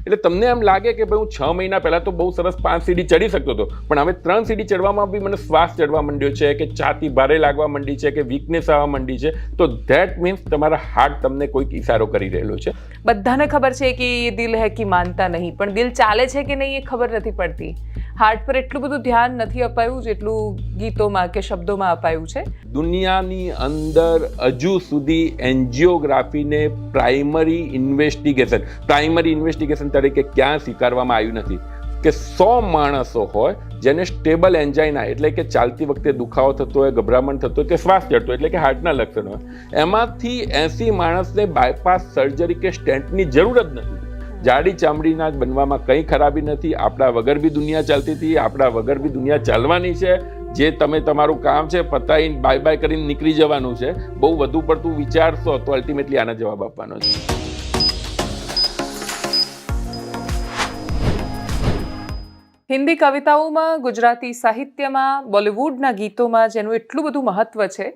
એટલે તમને એમ લાગે કે ભાઈ હું 6 મહિના પહેલાં તો બહુ સરસ 5 સીડી ચડી શકતો હતો, પણ હવે 3 સીડી ચડવામાં બી મને શ્વાસ ચડવા માંડ્યો છે, કે છાતી ભારે લાગવા માંડી છે, કે વીકનેસ આવવા માંડી છે, તો ધેટ મીન્સ તમારા હાર્ટ તમને કોઈક ઇશારો કરી રહેલો છે. બધાને ખબર છે કે એ દિલ હે કે માનતા નહીં, પણ દિલ ચાલે છે કે નહીં એ ખબર નથી પડતી. હાર્ટ પર એટલું બધું ધ્યાન નથી અપાયું જેટલું ગીતોમાં કે શબ્દોમાં અપાયું છે. દુનિયાની અંદર હજુ સુધી એન્જિયોગ્રાફીને પ્રાઇમરી ઇન્વેસ્ટિગેશન તરીકે ક્યાં સ્વીકારવામાં આવ્યું નથી કે 100 માણસો હોય જેને સ્ટેબલ એન્જાઇના એટલે કે ચાલતી વખતે દુખાવો થતો હોય, ગભરામણ થતો હોય, કે શ્વાસ ચડતો એટલે કે હાર્ટના લક્ષણ હોય, એમાંથી 80 માણસને બાયપાસ સર્જરી કે સ્ટેન્ટની જરૂર જ નથી. જાડી ચામડીના જ બનવામાં કંઈ ખરાબી નથી. આપણા વગર બી દુનિયા ચાલતી હતી, આપણા વગર બી દુનિયા ચાલવાની છે. જે તમે તમારું કામ છે પતાવીને બાય બાય કરીને નીકળી જવાનું છે. બહુ વધુ પડતું વિચારશો તો અલ્ટિમેટલી આના જવાબ આપવાનો છે. હિન્દી કવિતાઓમાં, ગુજરાતી સાહિત્યમાં, બોલિવૂડના ગીતોમાં જેનું એટલું બધું મહત્વ છે,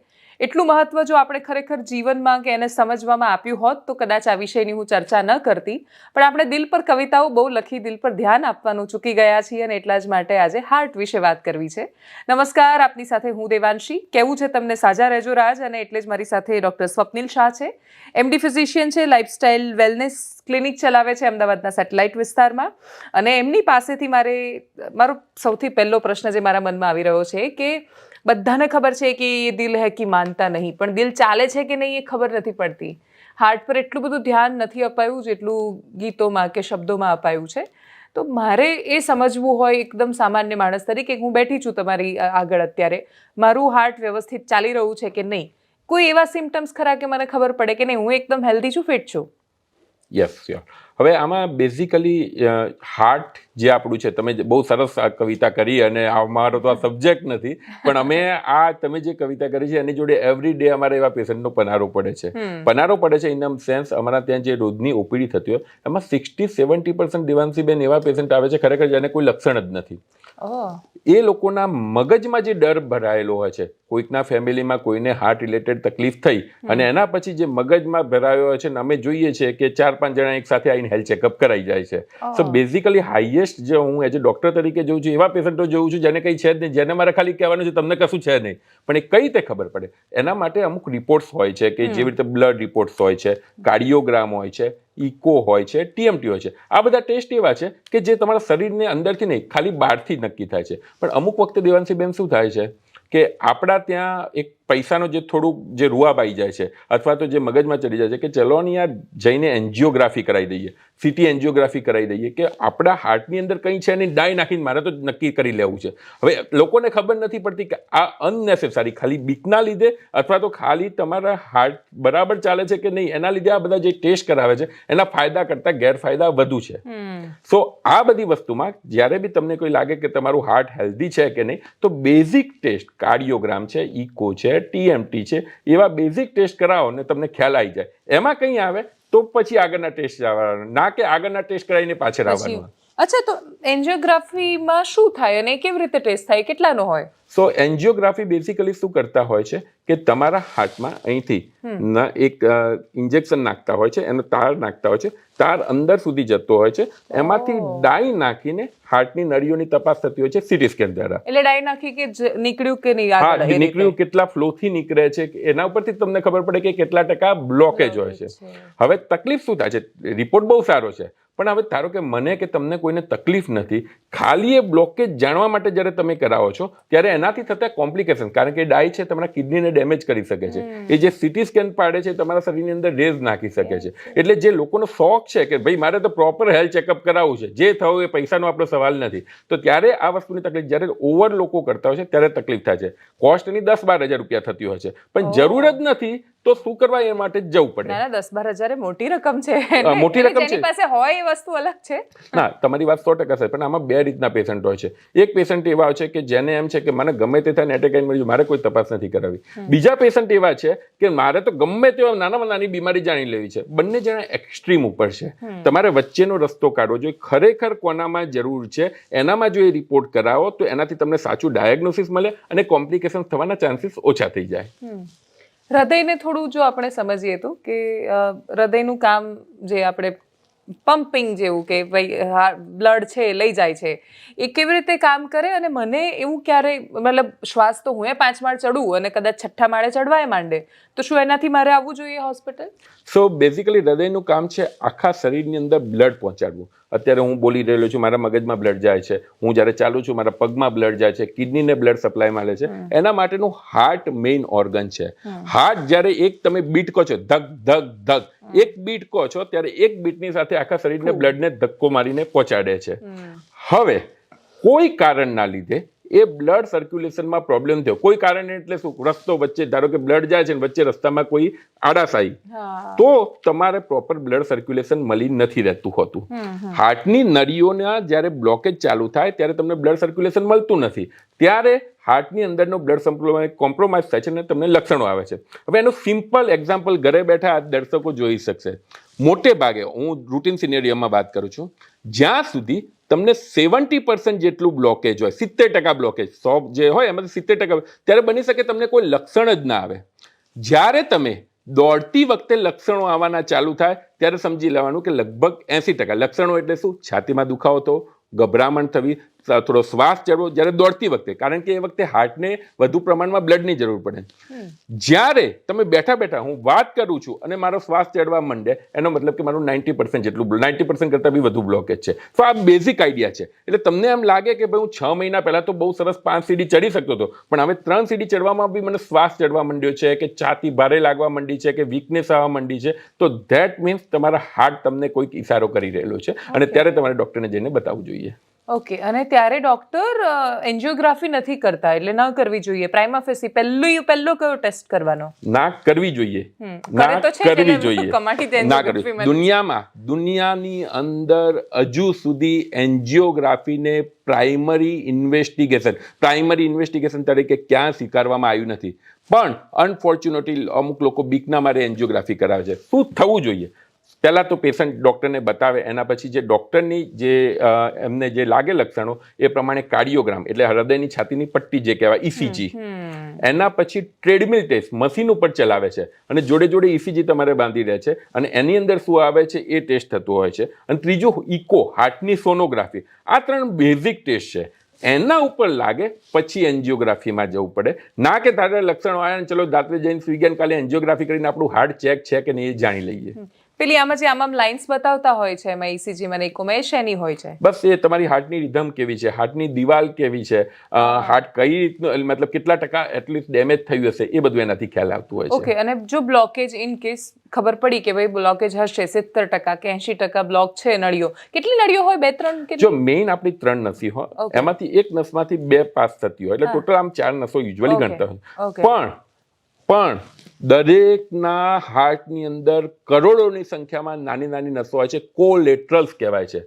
એટલું મહત્વ જો આપણે ખરેખર જીવનમાં કે એને સમજવામાં આપ્યું હોત તો કદાચ આ વિષયની હું ચર્ચા ન કરતી. પણ આપણે દિલ પર કવિતાઓ બહુ લખી, દિલ પર ધ્યાન આપવાનું ચૂકી ગયા છીએ અને એટલા જ માટે આજે હાર્ટ વિશે વાત કરવી છે. નમસ્કાર, આપની સાથે હું દેવાંશી. કહેવું છે તમને સાજા રહેજો રાજ, અને એટલે જ મારી સાથે ડૉક્ટર સ્વપ્નિલ શાહ છે. MD ફિઝિશિયન છે, લાઇફસ્ટાઇલ વેલનેસ ક્લિનિક ચલાવે છે અમદાવાદના સેટેલાઇટ વિસ્તારમાં. અને એમની પાસેથી મારો સૌથી પહેલો પ્રશ્ન જે મારા મનમાં આવી રહ્યો છે કે બધાને ખબર છે કે એ દિલ હે કે માનતા નહીં, પણ દિલ ચાલે છે કે નહીં એ ખબર નથી પડતી. હાર્ટ પર એટલું બધું ધ્યાન નથી અપાયું જેટલું ગીતોમાં કે શબ્દોમાં અપાયું છે. તો મારે એ સમજવું હોય એકદમ સામાન્ય માણસ તરીકે, હું બેઠી છું તમારી આગળ અત્યારે, મારું હાર્ટ વ્યવસ્થિત ચાલી રહ્યું છે કે નહીં, કોઈ એવા સિમ્ટમ્સ ખરા કે મને ખબર પડે કે નહીં હું એકદમ હેલ્ધી છું, ફિટ છું? Yes, sure. હવે આમાં બેઝિકલી હાર્ટ જે આપણું છે, તમે બહુ સરસ આ કવિતા કરી, અને અમારો તો આ સબ્જેક્ટ નથી, પણ અમે તમે જે કવિતા કરી છે એની જોડે એવરી ડે અમારે એવા પેશન્ટનો પનારો પડે છે. પનારો પડે છે ઇન ધ સેન્સ અમારા ત્યાં જે રોજની ઓપીડી થતી હોય એમાં 60-70% દેવાંશીબેન એવા પેશન્ટ આવે છે ખરેખર જેને કોઈ લક્ષણ જ નથી. એ લોકોના મગજમાં જે ડર ભરાયેલો હોય છે, કોઈકના ફેમિલીમાં કોઈને હાર્ટ રિલેટેડ તકલીફ થઈ અને એના પછી જે મગજમાં ભરાયો હોય છે, અમે જોઈએ છીએ કે 4-5 જણા એક સાથે આવીને હેલ્થ ચેકઅપ કરાઈ જાય છે. સો બેઝિકલી હાઈએસ્ટ જે હું એઝ અ ડોક્ટર તરીકે જોઉં છું એવા પેશન્ટો જોઉં છું જેને કંઈ છે જ નહીં, જેને મારે ખાલી કહેવાનું છે તમને કશું છે નહીં, પણ એ કઈ રીતે ખબર પડે? એના માટે અમુક રિપોર્ટ્સ હોય છે કે જેવી રીતે બ્લડ રિપોર્ટ્સ હોય છે, કાર્ડિયોગ્રામ હોય છે, ઇકો હોય છે, TMT હોય છે. આ બધા ટેસ્ટ એવા છે કે જે તમારા શરીરને અંદરથી નહીં ખાલી બહારથી નક્કી થાય છે. પણ અમુક વખતે દેવાંશીબેન શું થાય છે કે આપણા ત્યાં એક પૈસાનો જે થોડુંક જે રૂઆબ આવી જાય છે, અથવા તો જે મગજમાં ચડી જાય છે કે ચલો ને યાર જઈને એન્જિયોગ્રાફી કરાવી દઈએ, CT એન્જિયોગ્રાફી કરાવી દઈએ, કે આપણા હાર્ટની અંદર કંઈ છે નહીં, ડાય નાખીને મારે તો નક્કી કરી લેવું છે. હવે લોકોને ખબર નથી પડતી કે આ અનનેસેસરી ખાલી બીકના લીધે અથવા તો ખાલી તમારા હાર્ટ બરાબર ચાલે છે કે નહીં એના લીધે આ બધા જે ટેસ્ટ કરાવે છે એના ફાયદા કરતાં ગેરફાયદા વધુ છે. સો આ બધી વસ્તુમાં જ્યારે બી તમને કોઈ લાગે કે તમારું હાર્ટ હેલ્ધી છે કે નહીં, તો બેઝિક ટેસ્ટ કાર્ડિયોગ્રામ છે, ઇકો છે, TMT છે, એવા બેઝિક ટેસ્ટ કરાવો ને તમને ખ્યાલ આવી જાય. એમાં કંઈ આવે તો પછી આગળના ટેસ્ટ આવવાના, ના કે આગળના ટેસ્ટ કરાવીને પાછળ આવવાનું. અચ્છા, તો એન્જિયોગ્રાફીમાં શું થાય અને કેવી રીતે ટેસ્ટ થાય, કેટલાનો હોય? સો એન્જિયોગ્રાફી બેઝિકલી શું કરતા હોય છે કે તમારા હાર્ટમાં અહીંથી એક ઇન્જેક્શન નાખતા હોય છે, એનો તાર નાખતા હોય છે, તાર અંદર સુધી જતો હોય છે, એમાંથી ડાઈ નાખીને હાર્ટની નળીઓની તપાસ થતી હોય છે CT સ્કેન દ્વારા. એટલે ડાઈ નાખી કે નીકળ્યું કે નહીં, હા, નીકળ્યું કેટલા ફ્લોથી નીકળે છે એના ઉપરથી તમને ખબર પડે કે કેટલા ટકા બ્લોકેજ હોય છે. હવે તકલીફ શું થાય છે? રિપોર્ટ બહુ સારો છે, પણ હવે ધારો કે મને કે તમને કોઈને તકલીફ નથી, ખાલી એ બ્લોકેજ જાણવા માટે જ્યારે તમે કરાવો છો ત્યારે એનાથી થતા કોમ્પ્લિકેશન, કારણ કે ડાઈ છે તમારા કિડનીને ડેમેજ કરી શકે છે. એ જે CT સ્કેન પાડે છે તમારા શરીરની અંદર રેઝ નાખી શકે છે. એટલે જે લોકોનો શોખ છે કે ભાઈ મારે તો પ્રોપર હેલ્થ ચેકઅપ કરાવવું છે, જે થવું એ પૈસાનો આપણો સવાલ નથી, તો ત્યારે આ વસ્તુની તકલીફ જ્યારે ઓવર લોકો કરતા હોય છે ત્યારે તકલીફ થાય છે. કોસ્ટ એની 10-12 હજાર રૂપિયા થતી હોય છે, પણ જરૂર જ નથી તો શું કરવા એ માટે જવું પડે. 10-12 હજાર મોટી રકમ છે, મોટી રકમ છે. જેની પાસે હોય એ વસ્તુ અલગ છે. ના, તમારી વાત 100% છે, પણ આમાં બે રીતના પેશન્ટ હોય છે. એક પેશન્ટ એવા હોય છે કે જેને એમ છે કે મને ગમે તે થાય એટેક આવી મળી, મારે કોઈ તપાસ નથી કરાવી. બીજા પેશન્ટ એવા છે કે મારે તો ગમે તેવા નાનામાં નાની બીમારી જાણી લેવી છે. બંને જણા એક્સ્ટ્રીમ ઉપર છે. તમારે વચ્ચેનો રસ્તો કાઢવો જોઈએ. ખરેખર કોનામાં જરૂર છે એનામાં જો એ રિપોર્ટ કરાવો તો એનાથી તમને સાચું ડાયગ્નોસિસ મળે અને કોમ્પ્લિકેશન થવાના ચાન્સીસ ઓછા થઈ જાય. હૃદયને થોડું જો આપણે સમજીએ તો કે હૃદયનું કામ જે આપણે પમ્પિંગ જેવું કે ભાઈ બ્લડ છે એ લઈ જાય છે, એ કેવી રીતે કામ કરે? અને મને એવું ક્યારેય મતલબ શ્વાસ તો હું 5 માળ ચડું અને કદાચ 6ઠ્ઠા માળે ચડવાય માંડે, તો શું એનાથી મારે આવવું જોઈએ હોસ્પિટલ? સો બેઝિકલી હૃદયનું કામ છે આખા શરીરની અંદર બ્લડ પહોંચાડવું. અત્યારે હું બોલી રહેલો છું, મારા મગજમાં બ્લડ જાય છે, હું જ્યારે ચાલું છું મારા પગમાં બ્લડ જાય છે, કિડનીને બ્લડ સપ્લાય મળે છે. એના માટેનું હાર્ટ મેઇન ઓર્ગન છે. હાર્ટ જ્યારે એક તમે બીટ કહો છો, ધક ધક ધક, એક બીટ કહો છો ત્યારે એક બીટની સાથે આખા શરીરને બ્લડને ધક્કો મારીને પહોંચાડે છે. હવે કોઈ કારણના લીધે એ બ્લડ સર્ક્યુલેશનમાં પ્રોબ્લેમ થયો, કોઈ કારણ એટલે શું, રસ્તો વચ્ચે ધારો કે બ્લડ જાય છે ને વચ્ચે રસ્તામાં કોઈ આડાશ આવી, તો તમારે પ્રોપર બ્લડ સર્ક્યુલેશન મળી નથી રહેતું હોતું. હાર્ટની નળીઓના જ્યારે બ્લોકેજ ચાલુ થાય ત્યારે તમને બ્લડ સર્ક્યુલેશન મળતું નથી, ત્યારે હાર્ટની અંદરનો બ્લડ સપ્લાય કોમ્પ્રોમાઇઝ થાય છે અને તમને લક્ષણો આવે છે. હવે એનું સિમ્પલ એક્ઝામ્પલ ઘરે બેઠા દર્શકો જોઈ શકશે. મોટે ભાગે હું રૂટીન સિનેરિયોમાં વાત કરું છું, જ્યાં સુધી તમને 70% જેટલું બ્લોકેજ હોય, 70% બ્લોકેજ, 100 જે હોય એમાંથી 70%, ત્યારે બની શકે તમને કોઈ લક્ષણ જ ના આવે. જ્યારે તમે દોડતી વખતે લક્ષણો આવવાના ચાલુ થાય ત્યારે સમજી લેવાનું કે લગભગ 80% લક્ષણો એટલે શું, છાતીમાં દુખાવો થવો, ગભરામણ થવી, થોડો શ્વાસ ચડવો જ્યારે દોડતી વખતે, કારણ કે એ વખતે હાર્ટને વધુ પ્રમાણમાં બ્લડની જરૂર પડે. જ્યારે તમે બેઠા બેઠા હું વાત કરું છું અને મારો શ્વાસ ચડવા માંડે, એનો મતલબ કે મારું 90% જેટલું 90% કરતાં બી વધુ બ્લોકેજ છે. તો આ બેઝિક આઈડિયા છે. એટલે તમને એમ લાગે કે ભાઈ હું 6 મહિના પહેલાં તો બહુ સરસ 5 સીડી ચડી શકતો હતો, પણ હવે 3 સીડી ચડવામાં બી મને શ્વાસ ચડવા માંડ્યો છે, કે છાતી ભારે લાગવા માંડી છે, કે વીકનેસ આવવા માંડી છે, તો ધેટ મીન્સ તમારા હાર્ટ તમને કોઈક ઇશારો કરી રહેલો છે અને ત્યારે તમારે ડૉક્ટરને જઈને બતાવવું જોઈએ. ઓકે. અને ત્યારે ડોક્ટર એન્જિયોગ્રાફી નથી કરતા, એટલે ન કરવી જોઈએ? પ્રાઇમા ફેસી પહેલો કયો ટેસ્ટ કરવાનો? ના કરવી જોઈએ, ના કરવી જોઈએ, ના કરવી. દુનિયાની અંદર હજુ સુધી એન્જિયોગ્રાફીને પ્રાઇમરી ઇન્વેસ્ટિગેશન તરીકે ક્યાં સ્વીકારવામાં આવ્યું નથી. પણ અનફોર્ચ્યુનેટલી અમુક લોકો બીકના મારે એન્જિયોગ્રાફી કરાવે છે. શું થવું જોઈએ? પહેલાં તો પેશન્ટ ડૉક્ટરને બતાવે, એના પછી જે ડૉક્ટરની જે એમને જે લાગે લક્ષણો એ પ્રમાણે કાર્ડિયોગ્રામ એટલે હૃદયની છાતીની પટ્ટી જે કહેવાય, ઇસીજી, એના પછી ટ્રેડમિલ ટેસ્ટ મશીન ઉપર ચલાવે છે અને જોડે જોડે ઇસીજી તમારે બાંધી રહે છે અને એની અંદર શું આવે છે એ ટેસ્ટ થતું હોય છે. અને ત્રીજું ઇકો, હાર્ટની સોનોગ્રાફી. આ 3 બેઝિક ટેસ્ટ છે. એના ઉપર લાગે પછી એન્જિયોગ્રાફીમાં જવું પડે. ના કે તારે લક્ષણો આવ્યા ને ચલો રાત્રે જઈને સુઈ ગયા કાલે એન્જિયોગ્રાફી કરીને આપણું હાર્ટ ચેક છે કે નહીં એ જાણી લઈએ. પેલી આમાં જે આમ લાઇન્સ બતાવતા હોય છે એમાં ઇસીજીમાં ને ઇકોમાં, એ શેની હોય છે? બસ એ તમારી હાર્ટની રિધમ કેવી છે, હાર્ટની દિવાલ કેવી છે, હાર્ટ કઈ રીતનું મતલબ કેટલા ટકા એટલીસ્ટ ડેમેજ થયું હશે, એ બધું એનાથી ખ્યાલ આવતું હોય છે. ઓકે. અને જો બ્લોકેજ ઇન કેસ ખબર પડી કે ભાઈ બ્લોકેજ હશે 70% કે 80% બ્લોક છે નળીઓ, કેટલી નળીઓ હોય? 2-3 કે? જો મેઇન આપણી 3 નસી હોય, એમાંથી એક નસમાંથી 2 પાસ થતી હોય, એટલે ટોટલ આમ 4 નસો યુઝ્યુઅલી ગણતા હોય. પણ દરેકના હાર્ટની અંદર કરોડોની સંખ્યામાં નાની નાની નસો હોય છે, કોલેટરલ્સ કહેવાય છે.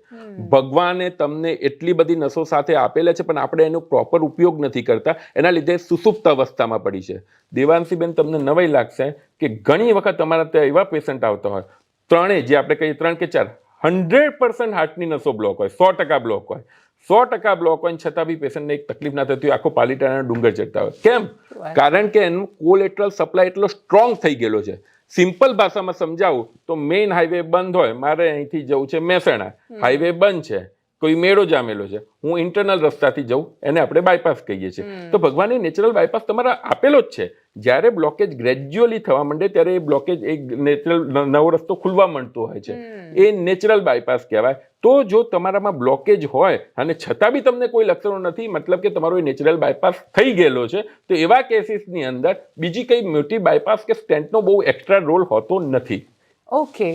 ભગવાને તમને એટલી બધી નસો સાથે આપેલા છે પણ આપણે એનો પ્રોપર ઉપયોગ નથી કરતા, એના લીધે સુસુપ્ત અવસ્થામાં પડી છે. દેવાંશીબેન, તમને નવાઈ લાગશે કે ઘણી વખત અમારા ત્યાં એવા પેશન્ટ આવતા હોય, ત્રણેય જે આપણે કહીએ 3 કે 4, 100% હાર્ટની નસો બ્લોક હોય, 100% બ્લોક હોય, 100% બ્લોક હોય છતાં બી પેશન્ટને એક તકલીફ ના થતી હોય, આખો પાલીતાણાનો ડુંગર ચડતા હોય. કેમ? કારણ કે એનું કોલેટરલ સપ્લાય એટલો સ્ટ્રોંગ થઈ ગયેલો છે. સિમ્પલ ભાષામાં સમજાવું તો મેઇન હાઈવે બંધ હોય, મારે અહીંથી જવું છે મહેસાણા, હાઈવે બંધ છે, કોઈ મેળો જામેલો છે, હું ઇન્ટરનલ રસ્તાથી જઉં, એને આપણે બાયપાસ કહીએ છીએ. તો ભગવાને નેચરલ બાયપાસ તમારા આપેલો જ છે. જ્યારે બ્લોકેજ ગ્રેજ્યુઅલી થવા માંડે ત્યારે એ બ્લોકેજ એક નેચરલ નવો રસ્તો ખુલવા માંડતો હોય છે, એ નેચરલ બાયપાસ કહેવાય. તો જો તમારામાં બ્લોકેજ હોય અને છતાં બી તમને કોઈ લક્ષણો નથી, મતલબ કે તમારો એ નેચરલ બાયપાસ થઈ ગયેલો છે, તો એવા કેસીસની અંદર બીજી કઈ મોટી બાયપાસ કે સ્ટેન્ટનો બહુ એક્સ્ટ્રા રોલ હોતો નથી. ઓકે.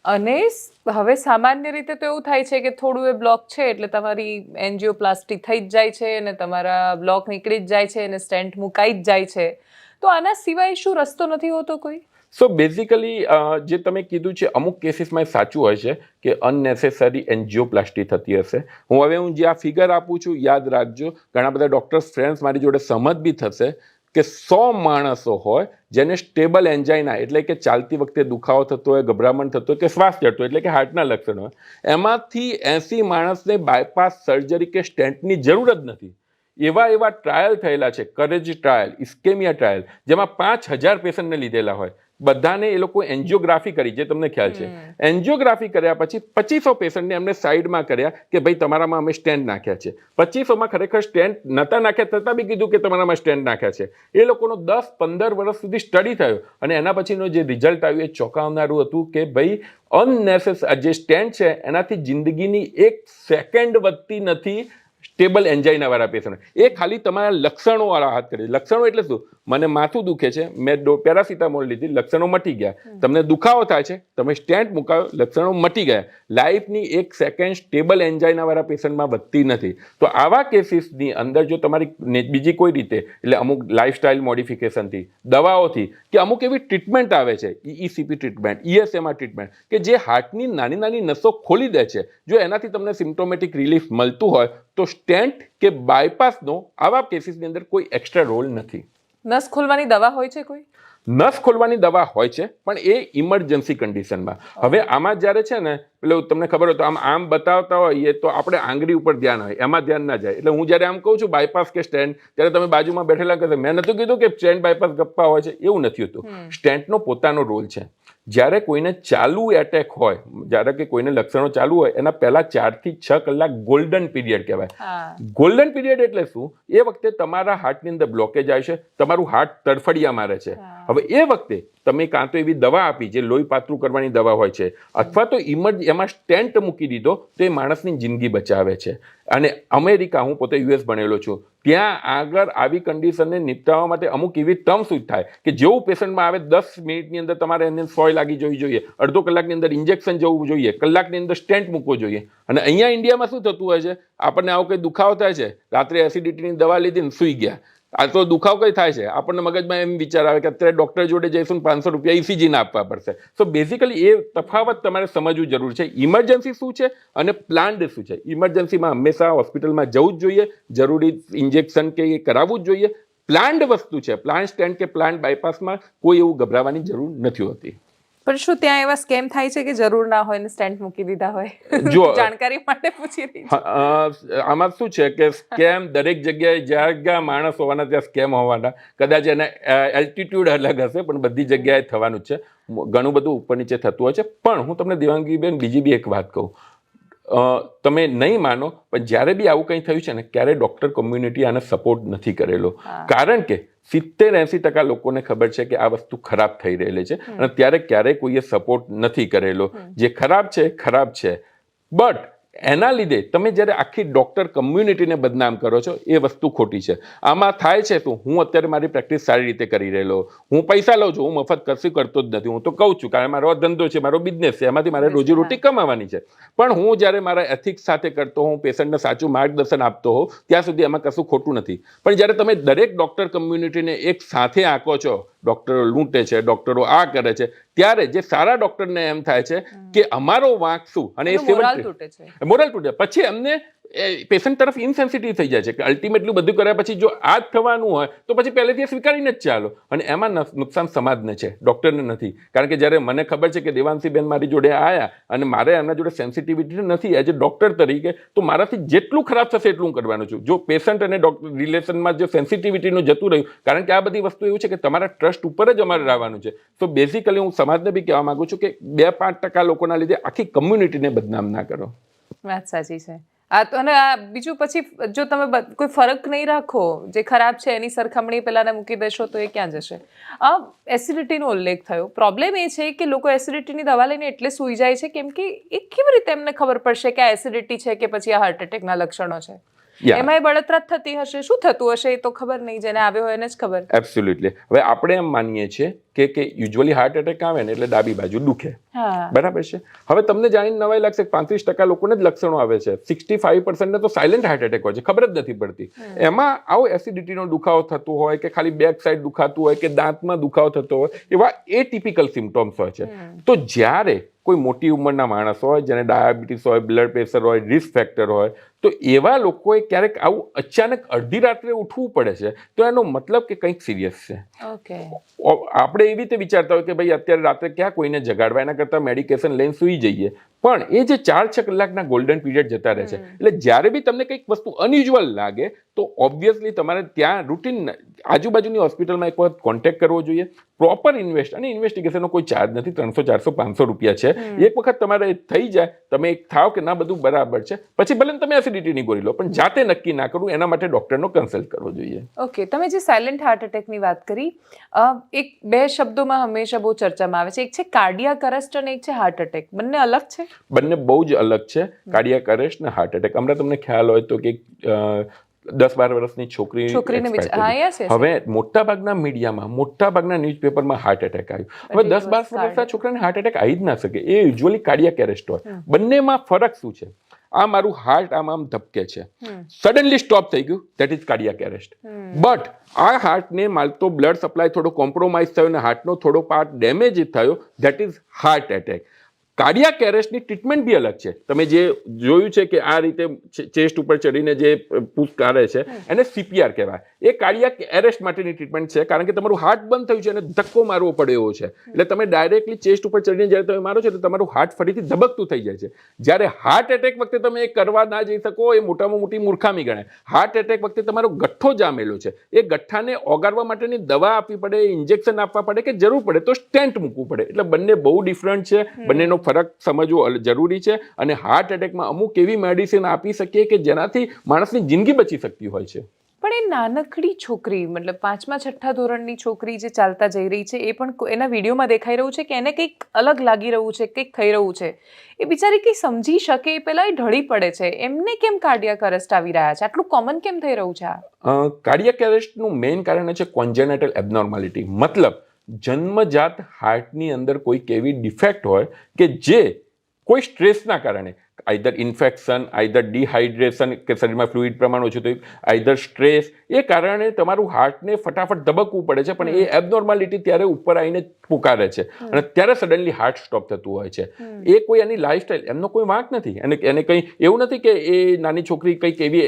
અને હવે સામાન્ય રીતે તો એવું થાય છે કે થોડું એ બ્લોક છે એટલે તમારી એન્જિયોપ્લાસ્ટી થઈ જ જાય છે અને તમારા બ્લોક નીકળી જ જાય છે અને સ્ટેન્ટ મુકાઈ જ જાય છે. તો આના સિવાય શું રસ્તો નથી હોતો કોઈ? સો બેઝિકલી જે તમે કીધું છે અમુક કેસીસમાં સાચું હોય છે કે અનનેસેસરી એન્જિયોપ્લાસ્ટી થતી હશે. હું જે આ ફિગર આપું છું યાદ રાખજો, ઘણા બધા ડૉક્ટર્સ ફ્રેન્ડ્સ મારી જોડે સહમત બી થશે કે 100 માણસો હોય જેને સ્ટેબલ એન્જાઇના એટલે કે ચાલતી વખતે દુખાવો થતો હોય, ગભરામણ થતો હોય કે શ્વાસ ચડતો એટલે કે હાર્ટના લક્ષણો હોય, એમાંથી 80 માણસને બાયપાસ સર્જરી કે સ્ટેન્ટની જરૂર જ નથી. એવા ટ્રાયલ થયેલા છે, કરેજ ટ્રાયલ, ઇસ્કેમિયા ટ્રાયલ, જેમાં 5,000 પેશન્ટને લીધેલા હોય, બધાને એ લોકો એન્જિયોગ્રાફી કરી, જે તમને ખ્યાલ છે. એન્જિયોગ્રાફી કર્યા પછી 2500 પેશન્ટને એમને સાઈડમાં કર્યા કે ભાઈ તમારામાં અમે સ્ટેન્ટ નાખ્યા છે. 2500માં ખરેખર સ્ટેન્ટ નતા નાખ્યા, છતાં બી કીધું કે તમારામાં સ્ટેન્ટ નાખ્યા છે. એ લોકોનો 10-15 વર્ષ સુધી સ્ટડી થયો અને એના પછીનો જે રિઝલ્ટ આવ્યું એ ચોંકાવનારું હતું કે ભાઈ જે સ્ટેન્ટ છે એનાથી જિંદગીની 1 સેકન્ડ વધતી નથી સ્ટેબલ એન્જાઇના વાળા પેશન્ટ. એ ખાલી તમારા લક્ષણો વાળા હાથ કરે. લક્ષણો એટલે શું? મને માથું દુખે છે, મેં પેરાસિટામોલ લીધી, લક્ષણો મટી ગયા. તમને દુખાવો થાય છે, તમે સ્ટેન્ટ મુકાયો, લક્ષણો મટી ગયા. લાઈફની 1 સેકન્ડ સ્ટેબલ એન્જાઇના વાળા પેશન્ટમાં વધતી નથી. તો આવા કેસીસની અંદર જો તમારી બીજી કોઈ રીતે, એટલે અમુક લાઇફસ્ટાઇલ મોડિફિકેશનથી, દવાઓથી, કે અમુક એવી ટ્રીટમેન્ટ આવે છે, ECP ટ્રીટમેન્ટ, ESMR ટ્રીટમેન્ટ, કે જે હાર્ટની નાની નાની નસો ખોલી દે છે, જો એનાથી તમને સિમ્પ્ટોમેટિક રિલીફ મળતું હોય તો સ્ટેન્ટ કે બાયપાસનો આવા કેસીસની અંદર કોઈ એક્સ્ટ્રા રોલ નથી. નસ ખોલવાની દવા હોય છે કોઈ? નસ ખોલવાની દવા હોય છે, પણ એ ઇમરજન્સી કન્ડિશનમાં. હવે આમાં જ્યારે છે ને, એટલે તમને ખબર હોય તો આમ બતાવતા હોઈએ તો આપણે આંગળી ઉપર ધ્યાન હોય, એમાં ધ્યાન ના જાય. એટલે હું જ્યારે આમ કહું છું બાયપાસ કે સ્ટેન્ટ, ત્યારે તમે બાજુમાં બેઠેલા કહેશે મેં નતું કીધું કે સ્ટેન્ટ બાયપાસ ગપ્પા હોય છે, એવું નથી હોતું. સ્ટેન્ટનો પોતાનો રોલ છે. જ્યારે કોઈને ચાલુ એટેક હોય, જ્યારે કે કોઈને લક્ષણો ચાલુ હોય, એના પહેલા 4 થી 6 કલાક ગોલ્ડન પીરિયડ કહેવાય. ગોલ્ડન પીરિયડ એટલે શું? એ વખતે તમારા હાર્ટની અંદર બ્લોકેજ આવે છે, તમારું હાર્ટ તડફડિયા મારે છે. હવે એ વખતે તમે કાં તો એવી દવા આપી જે લોહી પાતળું કરવાની દવા હોય છે, અથવા તો એમાં સ્ટેન્ટ મૂકી દીધો તો એ માણસની જિંદગી બચાવે છે. અને અમેરિકા, હું પોતે US ભણેલો છું, ત્યાં આગળ આવી કન્ડિશનને નિપટાવવા માટે અમુક એવી ટર્મ્સ થાય કે જેવું પેશન્ટમાં આવે 10 મિનિટની અંદર તમારે એને સોય લાગી જવી જોઈએ, અડધો કલાકની અંદર ઇન્જેક્શન જવું જોઈએ, કલાકની અંદર સ્ટેન્ટ મૂકવો જોઈએ. અને અહીંયા ઇન્ડિયામાં શું થતું હોય છે, આપણને આવો કંઈ દુખાવો થાય છે, રાત્રે એસિડિટીની દવા લીધી ને સૂઈ ગયા. આ તો દુખાવો કઈ થાય છે, આપણને મગજમાં એમ વિચાર આવે કે અત્યારે ડૉક્ટર જોડે જઈશું ને 500 રૂપિયા ECG ના આપવા પડશે. સો બેઝિકલી એ તફાવત તમારે સમજવું જરૂર છે. ઇમરજન્સી શું છે અને પ્લાન્ડ શું છે. ઇમરજન્સીમાં હંમેશા હોસ્પિટલમાં જવું જ જોઈએ, જરૂરી ઇન્જેક્શન કે એ કરાવવું જ જોઈએ. પ્લાન્ડ વસ્તુ છે, પ્લાન્ટ સ્ટેન્ટ કે પ્લાન્ટ બાયપાસમાં કોઈ એવું ગભરાવાની જરૂર નથી હોતી. પણ શું ત્યાં એવા સ્કેમ થાય છે કે જરૂર ના હોય ને સ્ટેન્ટ મૂકી દીધા હોય? જો જાણકારી માટે પૂછી રહી છું. આમાં શું છે કે સ્કેમ દરેક જગ્યાએ જ્યાં માણસ હોવાના ત્યાં સ્કેમ હોવાના. કદાચ એના એલ્ટિટ્યુડ અલગ હશે, પણ બધી જગ્યાએ થવાનું જ છે. ઘણું બધું ઉપર નીચે થતું હોય છે. પણ હું તમને દેવાંગીબેન બીજી બી એક વાત કહું, તમે નહીં માનો પણ જ્યારે બી આવું કંઈ થયું છે ને, ક્યારે ડૉક્ટર કોમ્યુનિટી આને સપોર્ટ નથી કરેલો. કારણ કે 70-80% લોકોને ખબર છે કે આ વસ્તુ ખરાબ થઈ રહેલી છે અને ત્યારે ક્યારેય કોઈએ સપોર્ટ નથી કરેલો. જે ખરાબ છે ખરાબ છે, બટ એના લીધે તમે જ્યારે આખી ડૉક્ટર કમ્યુનિટીને બદનામ કરો છો, એ વસ્તુ ખોટી છે. આમાં થાય છે તો હું અત્યારે મારી પ્રેક્ટિસ સારી રીતે કરી રહેલો, હું પૈસા લઉં છું, હું મફત કશું કરતો જ નથી. હું તો કહું છું કારણ મારો ધંધો છે, મારો બિઝનેસ છે, એમાંથી મારે રોજીરોટી કમાવાની છે. પણ હું જ્યારે મારા એથિક્સ સાથે કરતો હોઉં, પેશન્ટને સાચું માર્ગદર્શન આપતો હોઉં, ત્યાં સુધી એમાં કશું ખોટું નથી. પણ જ્યારે તમે દરેક ડૉક્ટર કમ્યુનિટીને એક સાથે આંકો છો, ડૉક્ટરો લૂંટે છે, ડૉક્ટરો આ કરે છે, ત્યારે જે સારા ડૉક્ટરને એમ થાય છે કે અમારો વાંક શું, અને એ મોરલ તૂટે. પછી એમને પેશન્ટ તરફ ઇનસેન્સિટિવ થઈ જાય છે કે અલ્ટિમેટલી બધું કર્યા પછી જો આ જ થવાનું હોય તો પછી પહેલેથી સ્વીકારીને જ ચાલો. અને એમાં નુકસાન સમાજને છે, ડૉક્ટરને નથી. કારણ કે જ્યારે મને ખબર છે કે દેવાંશીબેન મારી જોડે આવ્યા અને મારે એમના જોડે સેન્સિટિવિટી નથી એઝ એ ડૉક્ટર તરીકે, તો મારાથી જેટલું ખરાબ થશે એટલું હું કરવાનું છું. જો પેશન્ટ અને ડૉક્ટર રિલેશનમાં જો સેન્સિટિવિટીનું જતું રહ્યું, કારણ કે આ બધી વસ્તુ એવું છે કે તમારા ટ્રસ્ટ ઉપર જ અમારે રહેવાનું છે. તો બેઝિકલી હું સમાજને બી કહેવા માંગુ છું કે 2-5% લોકોના લીધે આખી કમ્યુનિટીને બદનામ ના કરો. વાત સાચી છે. આ તો, અને આ બીજું પછી જો તમે કોઈ ફરક નહીં રાખો, જે ખરાબ છે એની સરખામણી પેલાને મૂકી દેશો તો એ ક્યાં જશે? એસિડિટીનો ઉલ્લેખ થયો. પ્રોબ્લેમ એ છે કે લોકો એસિડિટીની દવા લઈને એટલે સૂઈ જાય છે કેમ કે એ કેવી રીતે એમને ખબર પડશે કે આ એસિડિટી છે કે પછી આ હાર્ટ એટેકના લક્ષણો છે? એમાં એ બળતરા થતી હશે, શું થતું હશે એ તો ખબર નહીં, જેને આવ્યો હોય એને જ ખબર. એબ્સોલ્યુટલી. હવે આપણે એમ માનીએ છીએ કે યુઝ્યુઅલી હાર્ટ એટેક આવે ને એટલે ડાબી બાજુ દુખે, બરાબર છે. હવે તમને જાણીને નવાઈ લાગશે 35% લોકોને જ લક્ષણો આવે છે, 65% તો સાયલેન્ટ હાર્ટ એટેક હોય છે, ખબર જ નથી પડતી. એમાં આવો એસિડિટીનો દુખાવો થતો હોય કે ખાલી બેક સાઈડ દુખાતું હોય કે દાંતમાં દુખાવો થતો હોય, એવા એટિપિકલ સિમ્પટોમ્સ હોય છે. તો જ્યારે કોઈ મોટી ઉંમરના માણસ હોય, જેને ડાયાબિટીસ હોય, બ્લડ પ્રેશર હોય, રિસ્ક ફેક્ટર હોય, તો એવા લોકોએ ક્યારેક આવું અચાનક અડધી રાત્રે ઉઠવું પડે છે, તો એનો મતલબ કે કંઈક સિરિયસ છે. આપણે એવી રીતે વિચારતા હોય કે ભાઈ અત્યારે રાત્રે ક્યાં કોઈને જગાડવા, એના કરતાં મેડિકેશન લઈને સૂઈ જઈએ. પણ એ જે 4-6 કલાકના ગોલ્ડન પીરિયડ જતા રહે છે, એટલે જ્યારે બી તમને કંઈક વસ્તુ અનયુઝ્યુઅલ લાગે તો ઓબ્વિયસલી તમારે ત્યાં રૂટીન આજુબાજુની હોસ્પિટલમાં એક વખત કોન્ટેક્ટ કરવો જોઈએ, પ્રોપર અને ઇન્વેસ્ટિગેશનનો કોઈ ચાર્જ નથી, 300, 400, 500 રૂપિયા છે. એક વખત તમારે થઈ જાય, તમે એક થાવ કે ના બધું બરાબર છે, પછી ભલે તમે એસિડિટીની ગોળી લો, પણ જાતે નક્કી ના કરવું, એના માટે ડોક્ટરનો કન્સલ્ટ કરવો જોઈએ. ઓકે, તમે જે સાયલેન્ટ હાર્ટ એટેકની વાત કરી, એક બે શબ્દોમાં હંમેશા બહુ ચર્ચામાં આવે છે, એક છે કાર્ડિયાક અરેસ્ટ અને એક છે હાર્ટ એટેક. બંને અલગ છે? બંને બહુ જ અલગ છે, કાર્ડિયાક અરેસ્ટ અને હાર્ટ એટેક. હમણાં તમને ખ્યાલ હોય તો કે 10-12 વર્ષની છોકરીને હવે મોટાભાગના મીડિયામાં, મોટાભાગના ન્યૂઝપેપરમાં હાર્ટ એટેક આવ્યું. હવે 10-12 વર્ષના છોકરાને હાર્ટ એટેક આવી જ ના શકે, એ યુઝ્યુઅલી કાર્ડિયાક એરેસ્ટ હોય. બંનેમાં ફરક શું છે? આ મારું હાર્ટ આમ ધબકે છે, સડનલી સ્ટોપ થઈ ગયું, that is cardiac arrest. But આ હાર્ટને માલતો બ્લડ સપ્લાય થોડો કોમ્પ્રોમાઇઝ થયો અને હાર્ટનો થોડો પાર્ટ ડેમેજ થયો, that is heart attack. Cardiac એરેસ્ટની ટ્રીટમેન્ટ બી અલગ છે. તમે જે જોયું છે કે આ રીતે ચેસ્ટ ઉપર ચડીને જે પુશ કરે છે એને CPR કહેવાય. એ કાર્ડિયાક એરેસ્ટ માટેની ટ્રીટમેન્ટ છે, કારણ કે તમારું હાર્ટ બંધ થયું છે અને ધક્કો મારવો પડે એવો છે. એટલે તમે ડાયરેક્ટલી ચેસ્ટ ઉપર ચડીને જ્યારે તમે મારો છો તો તમારું હાર્ટ ફરીથી ધબકતું થઈ જાય છે. જ્યારે હાર્ટ એટેક વખતે તમે એ કરવા ના જઈ શકો, એ મોટામાં મોટી મૂર્ખામી ગણાય. હાર્ટ એટેક વખતે તમારો ગઠ્ઠો જામેલો છે, એ ગઠ્ઠાને ઓગાળવા માટેની દવા આપવી પડે, ઇન્જેક્શન આપવા પડે, કે જરૂર પડે તો સ્ટેન્ટ મૂકવું પડે. એટલે બંને બહુ ડિફરન્ટ છે, બંનેનો ફરક સમજવો જરૂરી છે. અને હાર્ટ એટેકમાં અમુક એવી મેડિસિન આપી શકીએ કે જેનાથી માણસની જિંદગી બચી શકતી હોય છે. પણ એ નાનકડી છોકરી, મતલબ 5મા-6ઠ્ઠા ધોરણની છોકરી જે ચાલતા જઈ રહી છે, એ પણ એના વિડીયોમાં દેખાઈ રહ્યું છે કે એને કંઈક અલગ લાગી રહ્યું છે, કંઈક થઈ રહ્યું છે, એ બિચારી કંઈ સમજી શકે એ પહેલા એ ઢળી પડે છે. એમને કેમ કાર્ડિયાક અરેસ્ટ આવી રહ્યા છે? આટલું કોમન કેમ થઈ રહ્યું છે? કાર્ડિયાક અરેસ્ટનું મેઇન કારણ છે કોન્જેનેટલ એબનોર્માલિટી. મતલબ જન્મજાત હાર્ટની અંદર કોઈક એવી ડિફેક્ટ હોય કે જે કોઈ સ્ટ્રેસના કારણે, આઈધર ઇન્ફેક્શન, આઈધર ડિહાઇડ્રેશન કે શરીરમાં ફ્લુઇડ પ્રમાણ ઓછું થયું, આઈધર સ્ટ્રેસ, એ કારણે તમારું હાર્ટને ફટાફટ ધબકવું પડે છે. પણ એ એબનોર્માલિટી ત્યારે ઉપર આવીને પુકારે છે અને ત્યારે સડનલી હાર્ટ સ્ટોપ થતું હોય છે. એ કોઈ એની લાઈફસ્ટાઈલ, એમનો કોઈ વાંક નથી. એને કંઈ એવું નથી કે એ નાની છોકરી કંઈક એવી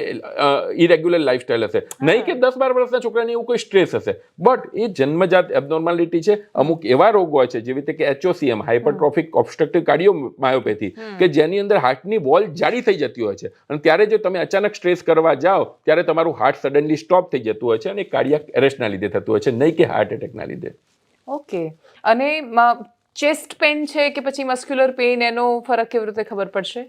ઇરેગ્યુલર લાઈફસ્ટાઈલ હશે, નહીં કે 10-12 વર્ષના છોકરાને એવું કોઈ સ્ટ્રેસ હશે. બટ એ જન્મજાત એબનોર્માલિટી છે. અમુક એવા રોગો હોય છે જેવી રીતે કે HOCM, હાઇપરટ્રોફિક ઓબ્સ્ટ્રક્ટિવ કાર્ડિયોમાયોપેથી, કે જેની અંદર હાર્ટની વોલ જાડી થઈ જતી હોય છે અને ત્યારે જો તમે અચાનક સ્ટ્રેસ કરવા જાઓ ત્યારે તમારું હાર્ટ સડનલી સ્ટોપ થઈ જતું હોય છે અને કાર્ડિયાક એરેસ્ટના લીધે થતું હોય છે, નહીં કે હાર્ટ એટેકના લીધે. ઓકે. અને ચેસ્ટ પેઇન છે કે પછી મસ્ક્યુલર પેઇન, એનો ફરક કેવી રીતે ખબર પડશે?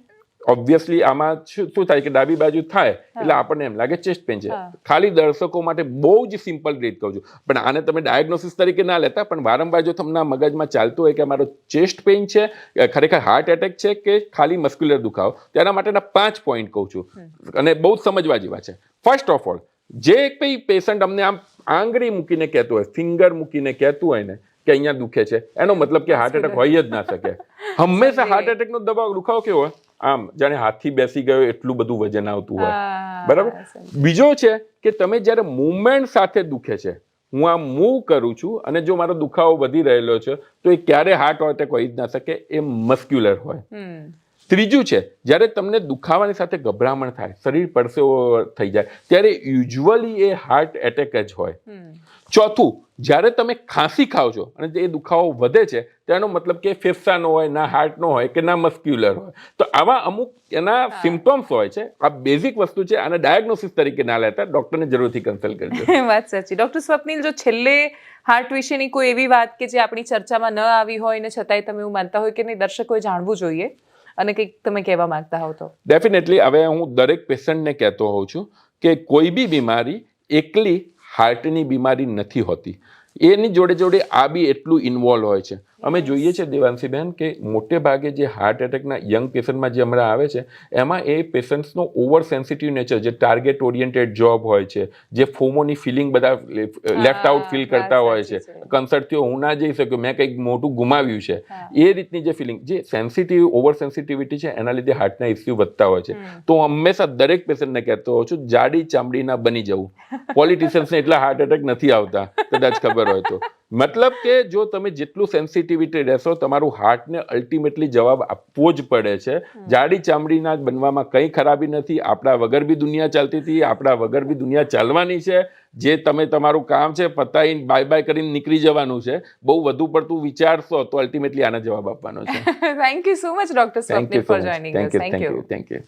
ઓબ્વિયસલી આમાં શું થાય કે ડાબી બાજુ થાય એટલે આપણને એમ લાગે ચેસ્ટ પેઇન છે. ખાલી દર્શકો માટે બહુ જ સિમ્પલ રીત કહું છું, પણ આને તમે ડાયગ્નોસિસ તરીકે ના લેતા, પણ વારંવાર જો તમને મગજમાં ચાલતું હોય કે મારો ચેસ્ટ પેઇન છે, ખરેખર હાર્ટ એટેક છે કે ખાલી મસ્ક્યુલર દુખાવો, તેના માટેના 5 પોઈન્ટ કહું છું અને બહુ જ સમજવા જેવા છે. ફર્સ્ટ ઓફ ઓલ, જે કોઈ પેશન્ટ અમને આમ આંગળી મૂકીને કહેતું હોય, ફિંગર મૂકીને કહેતું હોય ને કે અહીંયા દુખે છે, એનો મતલબ કે હાર્ટ એટેક હોય જ ના શકે. હંમેશા હાર્ટ એટેકનો દુખાવો કેવો હોય? આમ જાણે હાથી બેસી ગયો એટલું બધું વજન આવતું હોય, બરાબર. બીજો છે કે તમે જ્યારે મૂવમેન્ટ સાથે દુખે છે, હું આમ મૂવ કરું છું અને જો મારો દુખાવો વધી રહેલો છે તો એ ક્યારે હાર્ટ એટેક હોઈ જ ના શકે, એ મસ્ક્યુલર હોય. ત્રીજું છે, જ્યારે તમને દુખાવાની સાથે ગભરામણ થાય, શરીર પરસેવો થઈ જાય, ત્યારે યુઝ્યુઅલી એ હાર્ટ એટેક જ હોય. ચોથું, જ્યારે તમે ખાંસી ખાઓ છો અને એ દુખાવો વધે છે તેનો મતલબ કે ફેફસાનો હોય, ના હાર્ટનો હોય કે ના મસ્ક્યુલર હોય. તો આવા અમુક એના સિમ્પટમ્સ હોય છે. આ બેઝિક વસ્તુ છે, આને ડાયગ્નોસિસ તરીકે ના લેતા, ડૉક્ટરને જરૂરથી કન્સલ્ટ કરજો. વાત સાચી. ડૉક્ટર સ્વપ્નિલ, જો છેલ્લે હાર્ટ વિશેની કોઈ એવી વાત કે જે આપણી ચર્ચામાં ન આવી હોય ને છતાંય તમે એવું માનતા હોય કે નહીં દર્શકોએ જાણવું જોઈએ અને કંઈક તમે કહેવા માંગતા હો તો? ડેફિનેટલી. હવે હું દરેક પેશન્ટને કહેતો હોઉં છું કે કોઈ બી બીમારી એકલી હાર્ટની બીમારી નથી હોતી, એની જોડે જોડે આ બી એટલું ઇન્વોલ્વ હોય છે. અમે જોઈએ છે દેવાંશીબેન કે મોટે ભાગે જે હાર્ટ એટેકના યંગ પેશન્ટમાં જે હમણાં આવે છે એમાં એ પેશન્ટ્સનો ઓવર સેન્સિટિવ નેચર, જે ટાર્ગેટ ઓરિએન્ટેડ જોબ હોય છે, જે ફોમોની ફિલિંગ બધા લેફ્ટ આઉટ ફીલ કરતા હોય છે, કન્સર્ટ થયો હું ના જઈ શક્યો, મેં કંઈક મોટું ગુમાવ્યું છે, એ રીતની જે ફિલિંગ, જે સેન્સિટિવ ઓવર સેન્સિટિવિટી છે એના લીધે હાર્ટના ઇસ્યુ વધતા હોય છે. તો હંમેશા દરેક પેશન્ટને કહેતો હોઉં છું, જાડી ચામડીના બની જવું. પોલિટિશિયન્સને એટલા હાર્ટ એટેક નથી આવતા, કદાચ ખબર હોય તો. મતલબ કે જો તમે જેટલું સેન્સિટિવિટી રહેશો તમારું હાર્ટને અલ્ટિમેટલી જવાબ આપવો જ પડે છે. જાડી ચામડીના બનવામાં કંઈ ખરાબી નથી. આપણા વગર બી દુનિયા ચાલતી હતી, આપણા વગર બી દુનિયા ચાલવાની છે. જે તમે તમારું કામ છે પતાવીને બાય બાય કરીને નીકળી જવાનું છે. બહુ વધુ પડતું વિચારશો તો અલ્ટિમેટલી આના જવાબ આપવાનો છે. Thank you so much doctor thank Swapnil you so for much. Joining us. Thank you. Thank you.